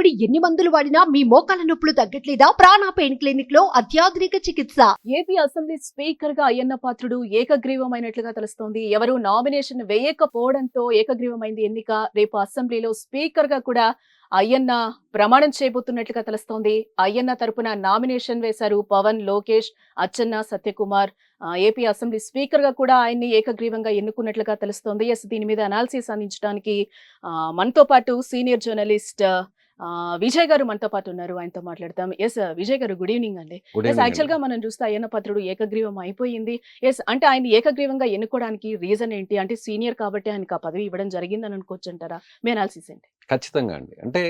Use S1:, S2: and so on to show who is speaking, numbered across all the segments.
S1: తరబడి ఎన్ని మందులు వాడినా మీ మోకాల నొప్పులు తగ్గట్లేదా? ప్రాణ పెయిన్ క్లినిక్ లో అత్యాధునిక చికిత్స.
S2: ఏపీ అసెంబ్లీ స్పీకర్ గా అయ్యన్న పాత్రుడు ఏకగ్రీవమైనట్లుగా తెలుస్తోంది. ఎవరు నామినేషన్ వేయకపోవడంతో ఏకగ్రీవమైంది ఎన్నిక. రేపు అసెంబ్లీలో స్పీకర్ గా కూడా అయ్యన్న ప్రమాణం చేయబోతున్నట్లుగా తెలుస్తోంది. అయ్యన్న తరపున నామినేషన్ వేశారు Pawan, Lokesh, Atchanna, Satyakumar. AP assembly speaker గా కూడా ఆయన్ని ఏకగ్రీవంగా ఎన్నుకున్నట్లుగా తెలుస్తోంది. దీని మీద అనాలిసిస్ అందించడానికి మనతో పాటు సీనియర్ జర్నలిస్ట్ విజయ్ గారు మనతో పాటు ఉన్నారు. ఆయనతో మాట్లాడతాం. విజయ్ గారు, గుడ్ ఈవినింగ్ అండి. యాక్చువల్ గా మనం చూస్తే అయ్యన్న పాత్రుడు ఏకగ్రీవం అయిపోయింది. అంటే ఆయన ఏకగ్రీవంగా ఎన్నుకోవడానికి రీజన్ ఏంటి? అంటే సీనియర్ కాబట్టి ఆయనకు ఆ పదవి ఇవ్వడం జరిగిందని అనుకోవచ్చు అంటారా? మీ అనాలిసిస్ ఏంటి?
S3: ఖచ్చితంగా అండి. అంటే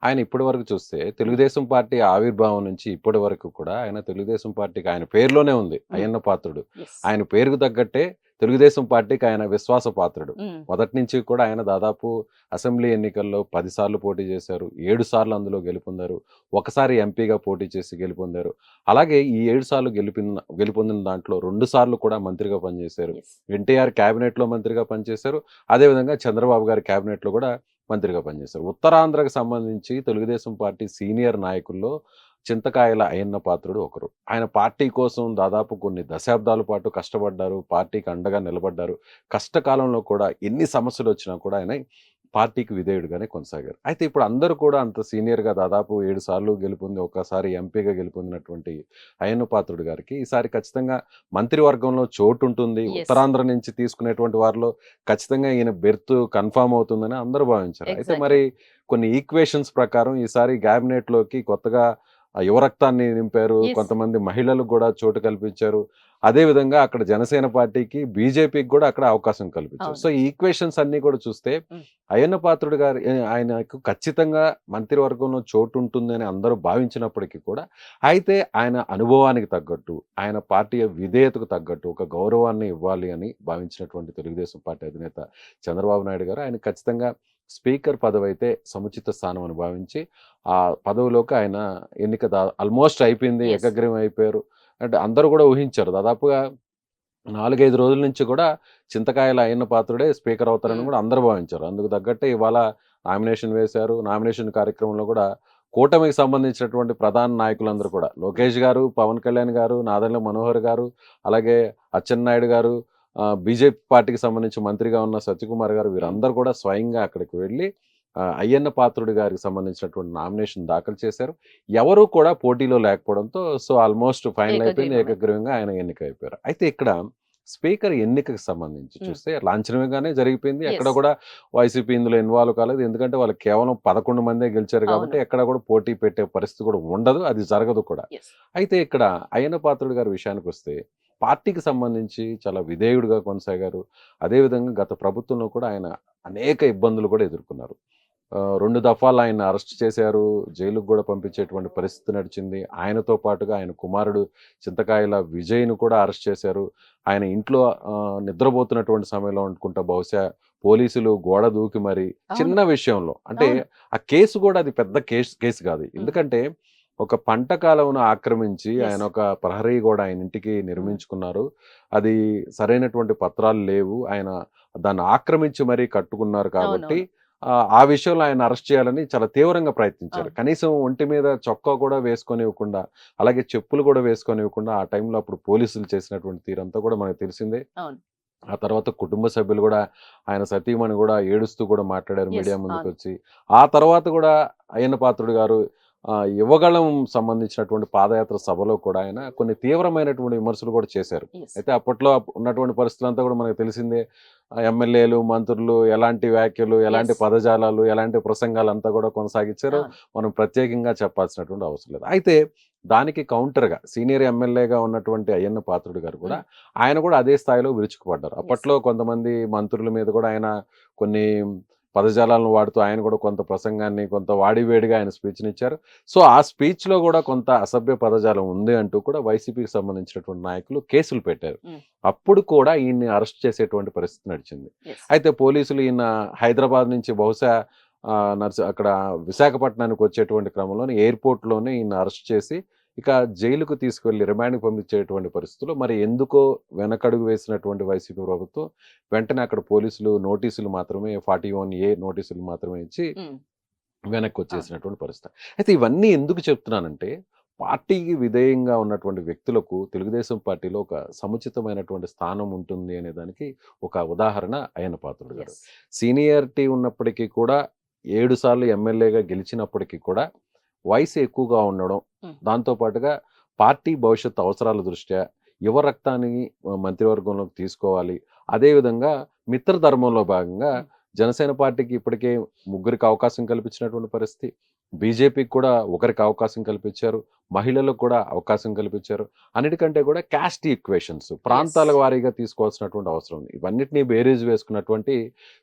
S3: ఆయన ఇప్పటి వరకు చూస్తే తెలుగుదేశం పార్టీ ఆవిర్భావం నుంచి ఇప్పటి వరకు కూడా ఆయన తెలుగుదేశం పార్టీకి ఆయన పేరులోనే ఉంది అయ్యన్న పాత్రుడు. ఆయన పేరుకు తగ్గట్టే తెలుగుదేశం పార్టీకి ఆయన విశ్వాస పాత్రుడు. మొదటి నుంచి కూడా ఆయన దాదాపు అసెంబ్లీ ఎన్నికల్లో 10 సార్లు పోటీ చేశారు. 7 సార్లు అందులో గెలుపొందారు. ఒకసారి ఎంపీగా పోటీ చేసి గెలుపొందారు. అలాగే ఈ 7 సార్లు గెలుపొందిన దాంట్లో 2 సార్లు కూడా మంత్రిగా పనిచేశారు. ఎన్టీఆర్ క్యాబినెట్ లో మంత్రిగా పనిచేశారు. అదేవిధంగా చంద్రబాబు గారి క్యాబినెట్ లో కూడా మంత్రిగా పనిచేశారు. ఉత్తరాంధ్రకు సంబంధించి తెలుగుదేశం పార్టీ సీనియర్ నాయకుల్లో చింతకాయల అయ్యన్న పాత్రుడు ఒకరు. ఆయన పార్టీ కోసం దాదాపు కొన్ని దశాబ్దాల పాటు కష్టపడ్డారు. పార్టీకి అండగా నిలబడ్డారు. కష్టకాలంలో కూడా ఎన్ని సమస్యలు వచ్చినా కూడా ఆయన పార్టీకి విధేయుడుగానే కొనసాగారు. అయితే ఇప్పుడు అందరూ కూడా అంత సీనియర్గా దాదాపు 7 సార్లు గెలుపొంది ఒకసారి ఎంపీగా గెలుపొందినటువంటి అయ్యన్న పాత్రుడు గారికి ఈసారి ఖచ్చితంగా మంత్రివర్గంలో చోటు ఉంటుంది. ఉత్తరాంధ్ర నుంచి తీసుకునేటువంటి వారిలో ఖచ్చితంగా ఈయన బెర్త్ కన్ఫామ్ అవుతుందని అందరూ భావించారు. అయితే మరి కొన్ని ఈక్వేషన్స్ ప్రకారం ఈసారి క్యాబినెట్ లోకి కొత్తగా యువరక్తాన్ని నింపారు. కొంతమంది మహిళలకు కూడా చోటు కల్పించారు. అదేవిధంగా అక్కడ జనసేన పార్టీకి, బీజేపీకి కూడా అక్కడ అవకాశం కల్పించారు. సో ఈ ఈక్వేషన్స్ అన్ని కూడా చూస్తే అయ్యన్న పాత్రుడు గారు ఆయనకు ఖచ్చితంగా మంత్రివర్గంలో చోటు ఉంటుందని అందరూ భావించినప్పటికీ కూడా అయితే ఆయన అనుభవానికి తగ్గట్టు, ఆయన పార్టీ విధేయతకు తగ్గట్టు ఒక గౌరవాన్ని ఇవ్వాలి అని భావించినటువంటి తెలుగుదేశం పార్టీ అధినేత చంద్రబాబు నాయుడు గారు ఆయన ఖచ్చితంగా స్పీకర్ పదవి అయితే సముచిత స్థానం అని భావించి ఆ పదవిలోకి ఆయన ఎన్నిక ఆల్మోస్ట్ అయిపోయింది. ఏకగ్రీవం అయిపోయారు. అంటే అందరూ కూడా ఊహించారు. దాదాపుగా 4-5 రోజుల నుంచి కూడా చింతకాయల అయ్యన్న పాత్రుడే స్పీకర్ అవుతారని కూడా అందరూ భావించారు. అందుకు తగ్గట్టే ఇవాళ నామినేషన్ వేశారు. నామినేషన్ కార్యక్రమంలో కూడా కూటమికి సంబంధించినటువంటి ప్రధాన నాయకులందరూ కూడా లోకేష్ గారు, పవన్ కళ్యాణ్ గారు, నాదెండ్ల మనోహర్ గారు, అలాగే అచ్చెన్నాయుడు గారు, బీజేపీ పార్టీకి సంబంధించి మంత్రిగా ఉన్న సత్యకుమార్ గారు వీరందరూ కూడా స్వయంగా అక్కడికి వెళ్ళి అయ్యన్న పాత్రుడి గారికి సంబంధించినటువంటి నామినేషన్ దాఖలు చేశారు. ఎవరూ కూడా పోటీలో లేకపోవడంతో సో ఆల్మోస్ట్ ఫైనల్ అయిపోయింది. ఏకగ్రీవంగా ఆయన ఎన్నిక అయిపోయారు. అయితే ఇక్కడ స్పీకర్ ఎన్నికకు సంబంధించి చూస్తే లాంఛనంగానే జరిగిపోయింది. ఎక్కడ కూడా వైసీపీ ఇందులో ఇన్వాల్వ్ కాలేదు. ఎందుకంటే వాళ్ళు కేవలం 11 మందే గెలిచారు కాబట్టి ఎక్కడ కూడా పోటీ పెట్టే పరిస్థితి కూడా ఉండదు. అది జరగదు కూడా. అయితే ఇక్కడ అయ్యన్న పాత్రుడి గారి విషయానికి వస్తే పార్టీకి సంబంధించి చాలా విధేయుడిగా కొనసాగారు. అదేవిధంగా గత ప్రభుత్వంలో కూడా ఆయన అనేక ఇబ్బందులు కూడా ఎదుర్కొన్నారు. 2 దఫాలు ఆయన అరెస్ట్ చేశారు. జైలుకు కూడా పంపించేటువంటి పరిస్థితి నడిచింది. ఆయనతో పాటుగా ఆయన కుమారుడు చింతకాయల విజయ్ను కూడా అరెస్ట్ చేశారు. ఆయన ఇంట్లో నిద్రపోతున్నటువంటి సమయంలో అనుకుంటా బహుశా పోలీసులు గోడ దూకి మరి చిన్న విషయంలో అంటే ఆ కేసు కూడా అది పెద్ద కేసు కాదు. ఎందుకంటే ఒక పంట కాలంను ఆక్రమించి ఆయన ఒక ప్రహరీ కూడా ఆయన ఇంటికి నిర్మించుకున్నారు. అది సరైనటువంటి పత్రాలు లేవు. ఆయన దాన్ని ఆక్రమించి మరీ కట్టుకున్నారు కాబట్టి ఆ విషయంలో ఆయన అరెస్ట్ చేయాలని చాలా తీవ్రంగా ప్రయత్నించారు. కనీసం ఒంటి మీద చొక్కా కూడా వేసుకొనివ్వకుండా, అలాగే చెప్పులు కూడా వేసుకొనివ్వకుండా ఆ టైంలో అప్పుడు పోలీసులు చేసినటువంటి తీరంతా కూడా మనకు తెలిసిందే. ఆ తర్వాత కుటుంబ సభ్యులు కూడా ఆయన సతీమణి కూడా ఏడుస్తూ కూడా మాట్లాడారు మీడియా ముందుకు వచ్చి. ఆ తర్వాత కూడా అయ్యన్న పాత్రుడు గారు యువగళం సంబంధించినటువంటి పాదయాత్ర సభలో కూడా ఆయన కొన్ని తీవ్రమైనటువంటి విమర్శలు కూడా చేశారు. అయితే అప్పట్లో ఉన్నటువంటి పరిస్థితులంతా కూడా మనకు తెలిసిందే. ఎమ్మెల్యేలు, మంత్రులు ఎలాంటి వ్యాఖ్యలు, ఎలాంటి పదజాలాలు, ఎలాంటి ప్రసంగాలు అంతా కూడా కొనసాగించారో మనం ప్రత్యేకంగా చెప్పాల్సినటువంటి అవసరం లేదు. అయితే దానికి కౌంటర్గా సీనియర్ ఎమ్మెల్యేగా ఉన్నటువంటి అయ్యన్న పాత్రుడు గారు కూడా ఆయన కూడా అదే స్థాయిలో విరుచుకుపడ్డారు. అప్పట్లో కొంతమంది మంత్రుల మీద కూడా ఆయన కొన్ని పదజాలాలను వాడుతూ ఆయన కూడా కొంత ప్రసంగాన్ని కొంత వాడివేడిగా ఆయన స్పీచ్ని ఇచ్చారు. సో ఆ స్పీచ్లో కూడా కొంత అసభ్య పదజాలం ఉంది అంటూ కూడా వైసీపీకి సంబంధించినటువంటి నాయకులు కేసులు పెట్టారు. అప్పుడు కూడా ఈయన్ని అరెస్ట్ చేసేటువంటి పరిస్థితి నడిచింది. అయితే పోలీసులు ఈయన హైదరాబాద్ నుంచి బహుశా అక్కడ విశాఖపట్నానికి వచ్చేటువంటి క్రమంలోనే ఎయిర్పోర్ట్లోనే ఈయన అరెస్ట్ చేసి ఇక జైలుకు తీసుకువెళ్ళి రిమాండ్కి పంపించేటువంటి పరిస్థితుల్లో మరి ఎందుకో వెనకడుగు వేసినటువంటి వైసీపీ ప్రభుత్వం వెంటనే అక్కడ పోలీసులు నోటీసులు మాత్రమే 41A నోటీసులు మాత్రమే ఇచ్చి వెనక్కి వచ్చేసినటువంటి పరిస్థితి. అయితే ఇవన్నీ ఎందుకు చెప్తున్నానంటే, పార్టీకి విధేయంగా ఉన్నటువంటి వ్యక్తులకు తెలుగుదేశం పార్టీలో ఒక సముచితమైనటువంటి స్థానం ఉంటుంది అనే దానికి ఒక ఉదాహరణ అయ్యన్న పాత్రుడు గారు.
S2: ఎస్.
S3: సీనియారిటీ ఉన్నప్పటికీ కూడా 7 సార్లు ఎమ్మెల్యేగా గెలిచినప్పటికీ కూడా వయసు ఎక్కువగా ఉండడం,
S2: ఉమ్.
S3: దాంతో పాటుగా పార్టీ భవిష్యత్తు అవసరాల దృష్ట్యా యువ రక్తాన్ని మంత్రివర్గంలోకి తీసుకోవాలి. అదేవిధంగా మిత్రధర్మంలో భాగంగా
S2: ఉమ్.
S3: జనసేన పార్టీకి ఇప్పటికే ముగ్గురికి అవకాశం కల్పించినటువంటి పరిస్థితి. బీజేపీకి కూడా ఒకరికి అవకాశం కల్పించారు. మహిళలకు కూడా అవకాశం కల్పించారు. అన్నిటికంటే కూడా క్యాస్ట్ ఈక్వేషన్స్ ప్రాంతాల
S2: ఎస్.
S3: వారీగా తీసుకోవాల్సినటువంటి అవసరం ఉంది. ఇవన్నిటిని బేరీజ్ వేసుకున్నటువంటి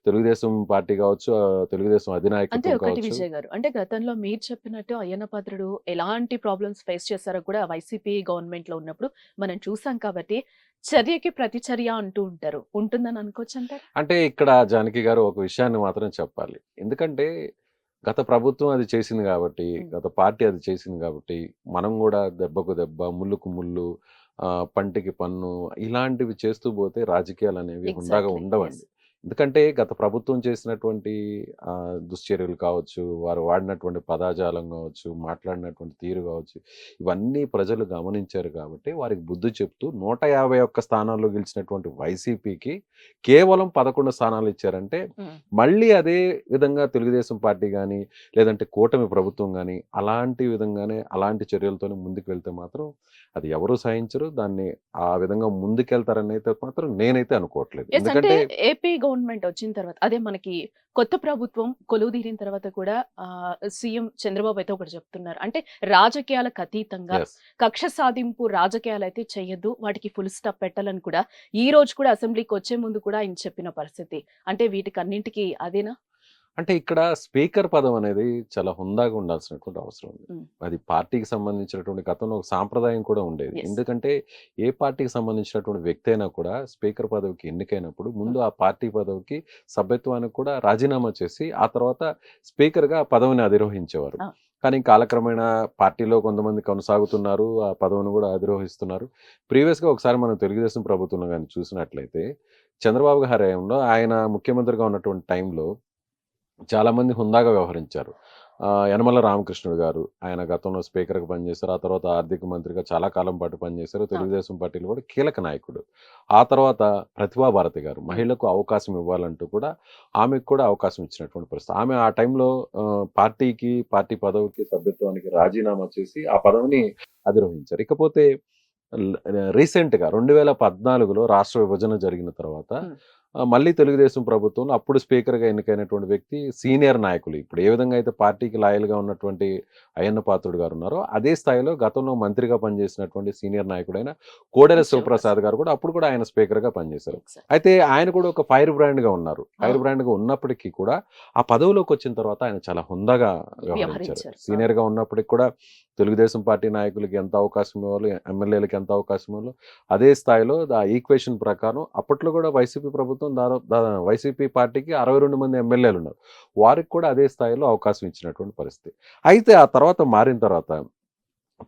S3: తెలుగుదేశం పార్టీ కావచ్చు, తెలుగుదేశం
S2: అంటే
S3: అధినాయకత్వం
S2: ఒకటి
S3: కావచ్చు.
S2: విజయ్ గారు, అంటే గతంలో మీరు చెప్పినట్టు అయ్యన్న పాత్రుడు ఎలాంటి ప్రాబ్లమ్స్ ఫేస్ చేశారో కూడా వైసీపీ గవర్నమెంట్ లో ఉన్నప్పుడు మనం చూసాం కాబట్టి చర్యకి ప్రతిచర్య అంటూ ఉంటారు. ఉంటుందని అనుకోవచ్చు అంటారు.
S3: అంటే ఇక్కడ జానకి గారు ఒక విషయాన్ని మాత్రం చెప్పాలి. ఎందుకంటే గత ప్రభుత్వం అది చేసింది కాబట్టి, గత పార్టీ అది చేసింది కాబట్టి, మనం కూడా దెబ్బకు దెబ్బ, ముల్లుకు ముల్లు, పంటికి పన్ను ఇలాంటివి చేస్తూ పోతే రాజకీయాలు అనేవి హుందాగా
S2: ఎగ్జాక్ట్లీ.
S3: ఉండవండి. ఎందుకంటే గత ప్రభుత్వం చేసినటువంటి దుశ్చర్యలు కావచ్చు, వారు వాడినటువంటి పదాజాలం కావచ్చు, మాట్లాడినటువంటి తీరు కావచ్చు, ఇవన్నీ ప్రజలు గమనించారు కాబట్టి వారికి బుద్ధి చెప్తూ 151 స్థానాల్లో గెలిచినటువంటి వైసీపీకి కేవలం 11 స్థానాలు ఇచ్చారంటే, మళ్ళీ అదే విధంగా తెలుగుదేశం పార్టీ కానీ, లేదంటే కూటమి ప్రభుత్వం కానీ అలాంటి విధంగానే అలాంటి చర్యలతోనే ముందుకు వెళ్తే మాత్రం అది ఎవరు సహించరు. దాన్ని ఆ విధంగా ముందుకెళ్తారని అయితే మాత్రం నేనైతే అనుకోవట్లేదు.
S2: ఎస్. అంటే
S3: ఎందుకంటే
S2: ఏపీ గవర్నమెంట్ వచ్చిన తర్వాత, అదే మనకి కొత్త ప్రభుత్వం కొలువుదీరిన తర్వాత కూడా సీఎం చంద్రబాబు అయితే ఒకటి చెప్తున్నారు. అంటే రాజకీయాలకు అతీతంగా
S3: yes,
S2: కక్ష సాధింపు రాజకీయాలు అయితే చెయ్యొద్దు, వాటికి ఫుల్ స్టాప్ పెట్టాలని కూడా ఈ రోజు కూడా అసెంబ్లీకి వచ్చే ముందు కూడా ఆయన చెప్పిన పరిస్థితి. అంటే వీటికి అన్నింటికి అదేనా?
S3: అంటే ఇక్కడ స్పీకర్ పదం అనేది చాలా హుందాగా ఉండాల్సినటువంటి అవసరం ఉంది.
S2: Mm.
S3: అది పార్టీకి సంబంధించినటువంటి గతంలో ఒక సాంప్రదాయం కూడా ఉండేది.
S2: Yes.
S3: ఎందుకంటే ఏ పార్టీకి సంబంధించినటువంటి వ్యక్తి అయినా కూడా స్పీకర్ పదవికి ఎన్నికైనప్పుడు ముందు ఆ పార్టీ పదవికి సభ్యత్వానికి కూడా రాజీనామా చేసి ఆ తర్వాత స్పీకర్గా ఆ పదవిని అధిరోహించేవారు.
S2: Ah.
S3: కానీ కాలక్రమేణా పార్టీలో కొంతమంది కొనసాగుతున్నారు, ఆ పదవిని కూడా అధిరోహిస్తున్నారు. ప్రీవియస్గా ఒకసారి మనం తెలుగుదేశం ప్రభుత్వంలో కానీ చూసినట్లయితే చంద్రబాబు గారి హయాంలో ఆయన ముఖ్యమంత్రిగా ఉన్నటువంటి టైంలో చాలామంది హుందాగా వ్యవహరించారు. యనమల రామకృష్ణుడు గారు ఆయన గతంలో స్పీకర్గా పనిచేశారు. ఆ తర్వాత ఆర్థిక మంత్రిగా చాలా కాలం పాటు పనిచేశారు. తెలుగుదేశం పార్టీలో కూడా కీలక నాయకుడు. ఆ తర్వాత ప్రతిభా భారతి గారు మహిళలకు అవకాశం ఇవ్వాలంటూ కూడా ఆమెకు కూడా అవకాశం ఇచ్చినటువంటి పరిస్థితి. ఆమె ఆ టైంలో పార్టీ పదవికి సభ్యత్వానికి రాజీనామా చేసి ఆ పదవిని అధిరోహించారు. ఇకపోతే రీసెంట్గా 2014లో రాష్ట్ర విభజన జరిగిన తర్వాత మళ్ళీ తెలుగుదేశం ప్రభుత్వంలో అప్పుడు స్పీకర్గా ఎన్నికైనటువంటి వ్యక్తి సీనియర్ నాయకులు ఇప్పుడు ఏ విధంగా అయితే పార్టీకి లాయల్గా ఉన్నటువంటి అయ్యన్న పాత్రుడు గారు ఉన్నారో అదే స్థాయిలో గతంలో మంత్రిగా పనిచేసినటువంటి సీనియర్ నాయకుడైన కోడెల శివప్రసాద్ గారు కూడా అప్పుడు కూడా ఆయన స్పీకర్గా పనిచేశారు. అయితే ఆయన కూడా ఒక ఫైర్ బ్రాండ్గా ఉన్నారు. ఫైర్ బ్రాండ్గా ఉన్నప్పటికీ కూడా ఆ పదవిలోకి వచ్చిన తర్వాత ఆయన చాలా హుందాగా వ్యవహరించారు. సీనియర్గా ఉన్నప్పటికీ కూడా తెలుగుదేశం పార్టీ నాయకులకి ఎంత అవకాశం ఇవ్వాలి, ఎమ్మెల్యేలకు ఎంత అవకాశం ఇవ్వాలి, అదే స్థాయిలో ఆ ఈక్వేషన్ ప్రకారం అప్పట్లో కూడా వైసీపీ ప్రభుత్వం వైసీపీ పార్టీకి 62 మంది ఎమ్మెల్యేలు ఉన్నారు. వారికి కూడా అదే స్థాయిలో అవకాశం ఇచ్చినటువంటి పరిస్థితి. అయితే ఆ తర్వాత మారిన తర్వాత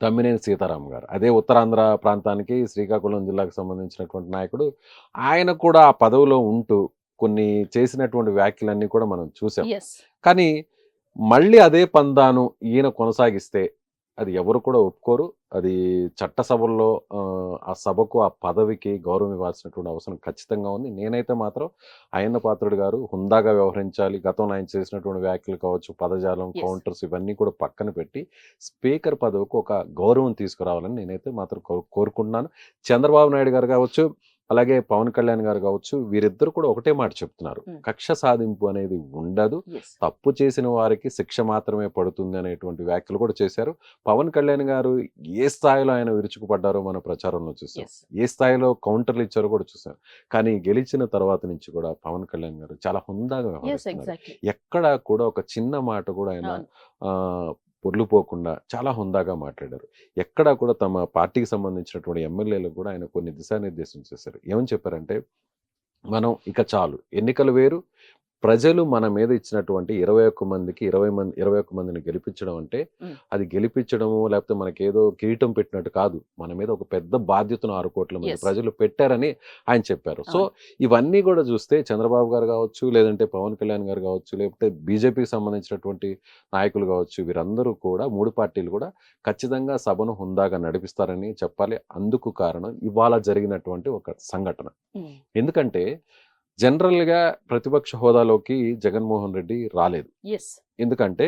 S3: తమ్మినేని సీతారాం గారు అదే ఉత్తరాంధ్ర ప్రాంతానికి శ్రీకాకుళం జిల్లాకు సంబంధించినటువంటి నాయకుడు, ఆయన కూడా ఆ పదవిలో ఉంటూ కొన్ని చేసినటువంటి వ్యాఖ్యలన్నీ కూడా మనం చూసాం. కానీ మళ్ళీ అదే పందాను ఈయన కొనసాగిస్తే అది ఎవరు కూడా ఒప్పుకోరు. అది చట్టసభల్లో ఆ సభకు ఆ పదవికి గౌరవం ఇవ్వాల్సినటువంటి అవసరం ఖచ్చితంగా ఉంది. నేనైతే మాత్రం అయ్యన్న పాత్రుడు గారు హుందాగా వ్యవహరించాలి. గతంలో ఆయన చేసినటువంటి వ్యాఖ్యలు కావచ్చు, పదజాలం, కౌంటర్స్ ఇవన్నీ కూడా పక్కన పెట్టి స్పీకర్ పదవికి ఒక గౌరవం తీసుకురావాలని నేనైతే మాత్రం కోరుకుంటున్నాను. చంద్రబాబు నాయుడు గారు కావచ్చు, అలాగే పవన్ కళ్యాణ్ గారు కావచ్చు, వీరిద్దరు కూడా ఒకటే మాట చెప్తున్నారు. కక్ష సాధింపు అనేది ఉండదు, తప్పు చేసిన వారికి శిక్ష మాత్రమే పడుతుంది అనేటువంటి వ్యాఖ్యలు కూడా చేశారు. పవన్ కళ్యాణ్ గారు ఏ స్థాయిలో ఆయన విరుచుకుపడ్డారో మన ప్రచారంలో చూసాం, ఏ స్థాయిలో కౌంటర్లు ఇచ్చారో కూడా చూసాం. కానీ గెలిచిన తర్వాత నుంచి కూడా పవన్ కళ్యాణ్ గారు చాలా హుందాగా వ్యవహరిస్తున్నారు. ఎక్కడ కూడా ఒక చిన్న మాట కూడా ఆయన పొర్లుపోకుండా చాలా హుందాగా మాట్లాడారు. ఎక్కడా కూడా తమ పార్టీకి సంబంధించినటువంటి ఎమ్మెల్యేలకు కూడా ఆయన కొన్ని దిశానిర్దేశం చేశారు. ఏమని చెప్పారంటే, మనం ఇక చాలు, ఎన్నికలు వేరు, ప్రజలు మన మీద ఇచ్చినటువంటి 21 మందికి 21 మందిని గెలిపించడం అంటే అది గెలిపించడము లేకపోతే మనకేదో కిరీటం పెట్టినట్టు కాదు. మన మీద ఒక పెద్ద బాధ్యతను 6 కోట్ల మంది
S2: Yes.
S3: ప్రజలు పెట్టారని ఆయన చెప్పారు. సో
S2: అవును.
S3: ఇవన్నీ కూడా చూస్తే చంద్రబాబు గారు కావచ్చు, లేదంటే పవన్ కళ్యాణ్ గారు కావచ్చు, లేకపోతే బీజేపీకి సంబంధించినటువంటి నాయకులు కావచ్చు, వీరందరూ కూడా 3 పార్టీలు కూడా ఖచ్చితంగా సభను హుందాగా నడిపిస్తారని చెప్పాలి. అందుకు కారణం ఇవాళ జరిగినటువంటి ఒక సంఘటన.
S2: ఉమ్,
S3: ఎందుకంటే జనరల్‌గా ప్రతిపక్ష హోదాలోకి జగన్మోహన్ రెడ్డి రాలేదు.
S2: yes.
S3: ఎందుకంటే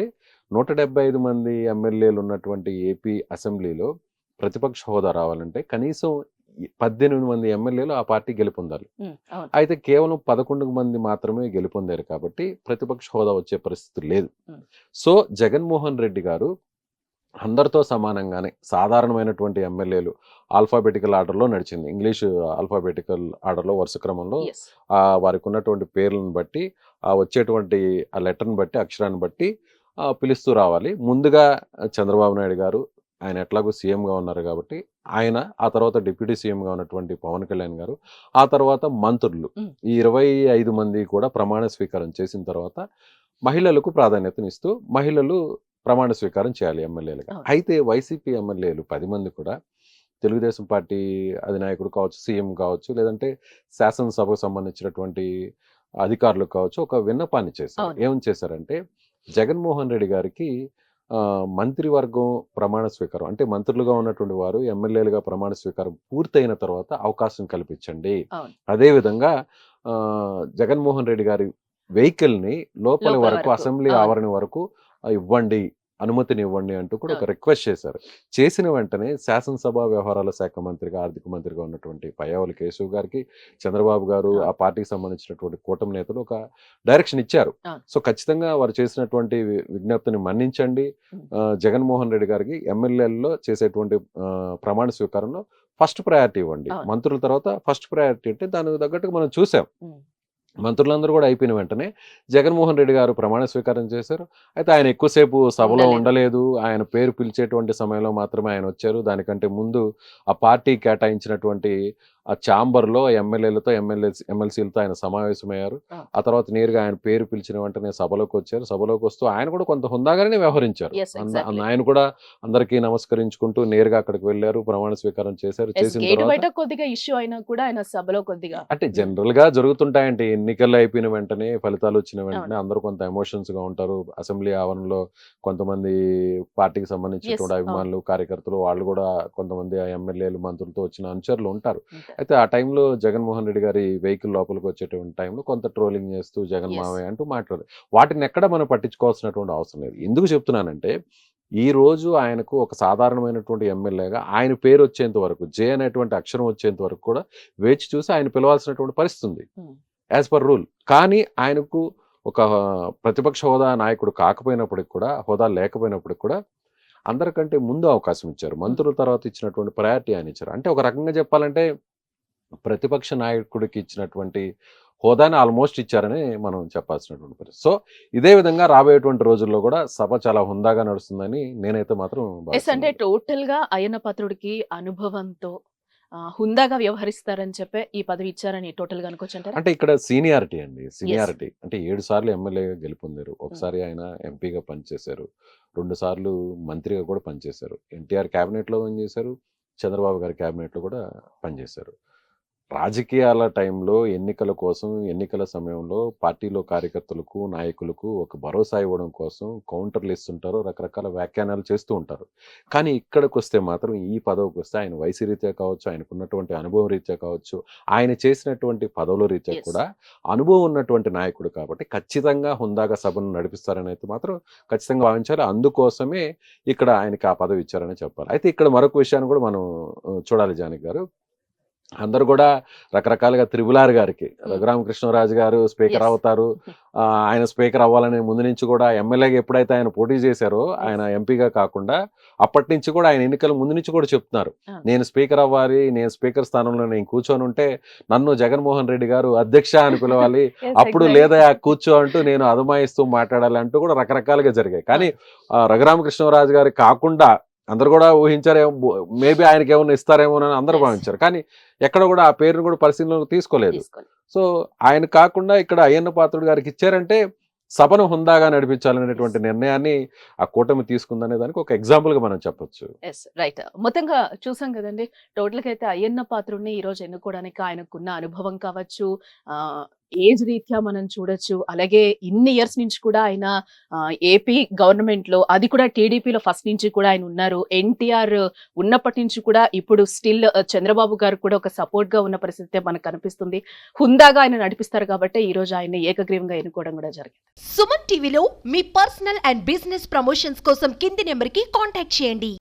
S3: 175 మంది ఎమ్మెల్యేలు ఉన్నటువంటి ఏపీ అసెంబ్లీలో ప్రతిపక్ష హోదా రావాలంటే కనీసం 18 మంది ఎమ్మెల్యేలు ఆ పార్టీ గెలుపొందాలి.
S2: అవును.
S3: అయితే కేవలం 11 మంది మాత్రమే గెలుపొందారు కాబట్టి ప్రతిపక్ష హోదా వచ్చే పరిస్థితి లేదు. సో జగన్మోహన్ రెడ్డి గారు అందరితో సమానంగానే సాధారణమైనటువంటి ఎమ్మెల్యేలు ఆల్ఫాబెటికల్ ఆర్డర్లో నడిచింది. ఇంగ్లీష్ ఆల్ఫాబెటికల్ ఆర్డర్లో వరుస క్రమంలో
S2: Yes.
S3: వారికి ఉన్నటువంటి పేర్లను బట్టి వచ్చేటువంటి ఆ లెటర్ని బట్టి అక్షరాన్ని బట్టి పిలుస్తూ రావాలి. ముందుగా చంద్రబాబు నాయుడు గారు, ఆయన ఎట్లాగో సీఎంగా ఉన్నారు కాబట్టి ఆయన, ఆ తర్వాత డిప్యూటీ సీఎంగా ఉన్నటువంటి పవన్ కళ్యాణ్ గారు, ఆ తర్వాత మంత్రులు, ఈ 25 మంది కూడా ప్రమాణ స్వీకారం చేసిన తర్వాత మహిళలకు ప్రాధాన్యతనిస్తూ మహిళలు ప్రమాణ స్వీకారం చేయాలి ఎమ్మెల్యేలుగా. అయితే వైసీపీ ఎమ్మెల్యేలు 10 మంది కూడా తెలుగుదేశం పార్టీ అధినాయకుడు కావచ్చు, సీఎం కావచ్చు, లేదంటే శాసనసభకు సంబంధించినటువంటి అధికారులు కావచ్చు, ఒక విన్నపాన్ని చేశారు. ఏమని చేశారంటే జగన్మోహన్ రెడ్డి గారికి మంత్రివర్గం ప్రమాణ స్వీకారం అంటే మంత్రులుగా ఉన్నటువంటి వారు ఎమ్మెల్యేలుగా ప్రమాణ స్వీకారం పూర్తయిన తర్వాత అవకాశం కల్పించండి. అదేవిధంగా జగన్మోహన్ రెడ్డి గారి వెహికల్ని లోపలి వరకు అసెంబ్లీ ఆవరణ వరకు ఇవ్వండి, అనుమతిని ఇవ్వండి అంటూ కూడా ఒక రిక్వెస్ట్ చేశారు. చేసిన వెంటనే శాసనసభ వ్యవహారాల శాఖ మంత్రిగా, ఆర్థిక మంత్రిగా ఉన్నటువంటి పయ్యావుల కేశవ్ గారికి చంద్రబాబు గారు, ఆ పార్టీకి సంబంధించినటువంటి కూటమి నేతలు ఒక డైరెక్షన్ ఇచ్చారు. సో ఖచ్చితంగా వారు చేసినటువంటి విజ్ఞప్తిని మన్నించండి. జగన్మోహన్ రెడ్డి గారికి ఎమ్మెల్యేలలో చేసేటువంటి ప్రమాణ స్వీకారంలో ఫస్ట్ ప్రయారిటీ ఇవ్వండి. మంత్రుల తర్వాత ఫస్ట్ ప్రయారిటీ అంటే దానికి తగ్గట్టుగా మనం చూసాం. మంత్రులందరూ కూడా అయిపోయిన వెంటనే జగన్మోహన్ రెడ్డి గారు ప్రమాణ స్వీకారం చేశారు. అయితే ఆయన ఎక్కువసేపు సభలో ఉండలేదు. ఆయన పేరు పిలిచేటువంటి సమయంలో మాత్రమే ఆయన వచ్చారు. దానికంటే ముందు ఆ పార్టీ కేటాయించినటువంటి ఆ ఛాంబర్లో ఎమ్మెల్యేలతో ఎమ్మెల్సీలతో ఆయన సమావేశమయ్యారు. ఆ తర్వాత నేరుగా ఆయన పేరు పిలిచిన వెంటనే సభలోకి వచ్చారు. సభలోకి వస్తూ ఆయన కూడా కొంత హుందాగానే వ్యవహరించారు. ఆయన కూడా అందరికీ నమస్కరించుకుంటూ నేరుగా అక్కడికి వెళ్ళారు, ప్రమాణ స్వీకారం చేశారు. చేసిన తర్వాత
S2: కొద్దిగా ఇష్యూ అయినా కూడా ఆయన సభలో కొద్దిగా
S3: అంటే జనరల్ గా జరుగుతుంటాయంటే ఎన్నికలు అయిపోయిన వెంటనే, ఫలితాలు వచ్చిన వెంటనే అందరూ కొంత ఎమోషన్స్ గా ఉంటారు. అసెంబ్లీ ఆవరణలో కొంతమంది పార్టీకి సంబంధించినటువంటి అభిమానులు, కార్యకర్తలు, వాళ్ళు కూడా కొంతమంది ఎమ్మెల్యేలు, మంత్రులతో వచ్చిన అనుచరులు ఉంటారు. అయితే ఆ టైంలో జగన్మోహన్ రెడ్డి గారి వెహికల్ లోపలికి వచ్చేటువంటి టైంలో కొంత ట్రోలింగ్ చేస్తూ జగన్ మావయ్య అంటూ మాట్లాడారు. వాటిని ఎక్కడ మనం పట్టించుకోవాల్సినటువంటి అవసరం లేదు. ఎందుకు చెప్తున్నానంటే ఈ రోజు ఆయనకు ఒక సాధారణమైనటువంటి ఎమ్మెల్యేగా ఆయన పేరు వచ్చేంత వరకు, జే అనేటువంటి అక్షరం వచ్చేంత వరకు కూడా వేచి చూసి ఆయన పిలవాల్సినటువంటి పరిస్థితి ఉంది యాజ్ పర్ రూల్. కానీ ఆయనకు ఒక ప్రతిపక్ష హోదా నాయకుడు కాకపోయినప్పటికి కూడా, హోదా లేకపోయినప్పటికి కూడా అందరికంటే ముందు అవకాశం ఇచ్చారు. మంత్రుల తర్వాత ఇచ్చినటువంటి ప్రయారిటీ ఆయన ఇచ్చారు. అంటే ఒక రకంగా చెప్పాలంటే ప్రతిపక్ష నాయకుడికి ఇచ్చినటువంటి హోదాని ఆల్మోస్ట్ ఇచ్చారని మనం చెప్పాల్సినటువంటి పరిస్థితి. సో ఇదే విధంగా రాబోయేటువంటి రోజుల్లో కూడా సభ చాలా హుందాగా నడుస్తుందని నేనైతే మాత్రం
S2: అంటే టోటల్ గా అయ్యన్న పాత్రుడికి అనుభవంతో హుందాగా వ్యవహరిస్తారని చెప్పే ఈ పదవి ఇచ్చారని టోటల్ గా అనుకోవచ్చు. అంటే
S3: ఇక్కడ సీనియారిటీ అండి, సీనియారిటీ అంటే 7 సార్లు ఎమ్మెల్యేగా గెలుపొందారు. ఒకసారి ఆయన ఎంపీగా పనిచేశారు, 2 సార్లు మంత్రిగా కూడా పనిచేశారు. ఎన్టీఆర్ క్యాబినెట్ లో పనిచేశారు, చంద్రబాబు గారి క్యాబినెట్ లో కూడా పనిచేశారు. రాజకీయాల టైంలో ఎన్నికల కోసం, ఎన్నికల సమయంలో పార్టీలో కార్యకర్తలకు, నాయకులకు ఒక భరోసా ఇవ్వడం కోసం కౌంటర్లు ఇస్తుంటారు, రకరకాల వ్యాఖ్యానాలు చేస్తూ ఉంటారు. కానీ ఇక్కడికి వస్తే మాత్రం ఈ పదవికి వస్తే ఆయన వయసు రీత్యా కావచ్చు, ఆయనకున్నటువంటి అనుభవం రీత్యా కావచ్చు, ఆయన చేసినటువంటి పదవుల రీత్యా కూడా అనుభవం ఉన్నటువంటి నాయకుడు కాబట్టి ఖచ్చితంగా హుందాగా సభను నడిపిస్తారని అయితే మాత్రం ఖచ్చితంగా భావించాలి. అందుకోసమే ఇక్కడ ఆయనకి ఆ పదవి ఇచ్చారని చెప్పాలి. అయితే ఇక్కడ మరొక విషయాన్ని కూడా మనం చూడాలి జానకి గారు. అందరు కూడా రకరకాలుగా త్రిబులార్ గారికి, రఘురామకృష్ణరాజు గారు స్పీకర్ అవుతారు, ఆయన స్పీకర్ అవ్వాలని ముందు నుంచి కూడా ఎమ్మెల్యేగా ఎప్పుడైతే ఆయన పోటీ చేశారో, ఆయన ఎంపీగా కాకుండా అప్పటి నుంచి కూడా ఆయన ఎన్నికల ముందు నుంచి కూడా చెప్తున్నారు, నేను స్పీకర్ అవ్వాలి, నేను స్పీకర్ స్థానంలో నేను కూర్చొని ఉంటే నన్ను జగన్మోహన్ రెడ్డి గారు అధ్యక్ష అని పిలవాలి, అప్పుడు లేదా కూర్చో అంటూ నేను అదమాయిస్తూ మాట్లాడాలి అంటూ కూడా రకరకాలుగా జరిగాయి. కానీ రఘురామకృష్ణరాజు గారు కాకుండా అందరు కూడా ఊహించారేమో, మేబీ ఆయనకి ఏమన్నా ఇస్తారేమో అని అందరూ భావించారు. కానీ ఎక్కడ కూడా ఆ పేరును కూడా పరిశీలనలోకి తీసుకోలేదు. సో ఆయన కాకుండా ఇక్కడ అయ్యన్న పాత్రుడు గారికి ఇచ్చారంటే సభను హుందాగా నడిపించాలనేటువంటి నిర్ణయాన్ని ఆ కూటమి తీసుకుందనే దానికి ఒక ఎగ్జాంపుల్ గా మనం చెప్పొచ్చు.
S2: Yes right. మొత్తంగా చూసాం కదండి. టోటల్ గా అయితే అయ్యన్న పాత్రుడిని ఈ రోజు ఎన్నుకోవడానికి ఆయనకున్న అనుభవం కావచ్చు, ఏజ్ రీత్యా మనం చూడొచ్చు. అలాగే ఇన్ని ఇయర్స్ నుంచి కూడా ఆయన ఏపీ గవర్నమెంట్ లో, అది కూడా టీడీపీలో ఫస్ట్ నుంచి కూడా ఆయన ఉన్నారు. ఎన్టీఆర్ ఉన్నప్పటి నుంచి కూడా ఇప్పుడు స్టిల్ చంద్రబాబు గారు కూడా ఒక సపోర్ట్ గా ఉన్న పరిస్థితి మనకు కనిపిస్తుంది. హుందాగా ఆయన నడిపిస్తారు కాబట్టి ఈ రోజు ఆయన ఏకగ్రీవంగా ఎన్నుకోవడం కూడా జరిగింది.
S1: సుమన్ టీవీలో మీ పర్సనల్ అండ్ బిజినెస్ ప్రమోషన్స్ కోసం కింది నెంబర్ కి కాంటాక్ట్ చేయండి.